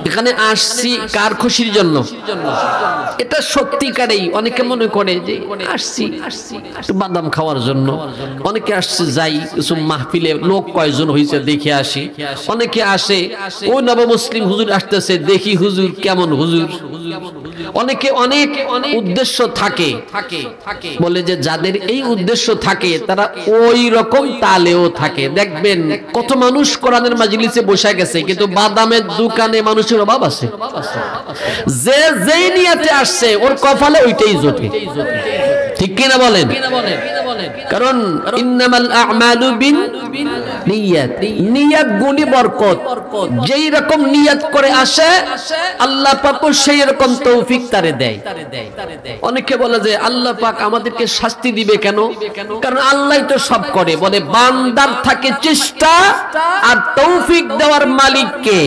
এখানে আসছি কার খুশির জন্য? এটা সত্যিকারেই অনেকে মনে করে যে আসছি একটু বাদাম খাওয়ার জন্য, অনেকে আসছে যাই কিছু মাহফিলে লোক কয়জন হয়েছে দেখে আসি, অনেকে আসে ও নবমুসলিম হুজুর আসতেছে দেখি হুজুর কেমন হুজুর। অনেকে অনেক উদ্দেশ্য থাকে, বলে যে যাদের এই উদ্দেশ্য থাকে তারা ওই রকম তালেও থাকে। দেখবেন কত মানুষ কোরআনের মাজলিসে বসে গেছে কিন্তু বাদামের দোকানে মানুষের অভাব আছে। যে যেই নিয়তে আসছে ওর কপালে ওইটাই জোটে, ঠিক কিনা বলেন? কারণ ইন্নামাল আ'মালু বিন্নিয়াত, নিয়ত গুণী বরকত। যেই রকম নিয়ত করে আসে আল্লাহ পাক সেই রকম তৌফিক তারে দেয়। অনেকে বলে যে আল্লাহ পাক আমাদেরকে শাস্তি দিবে কেন? কারণ আল্লাহই তো সব করে। বলে বান্দার থাকে চেষ্টা আর তৌফিক দেওয়ার মালিক কে?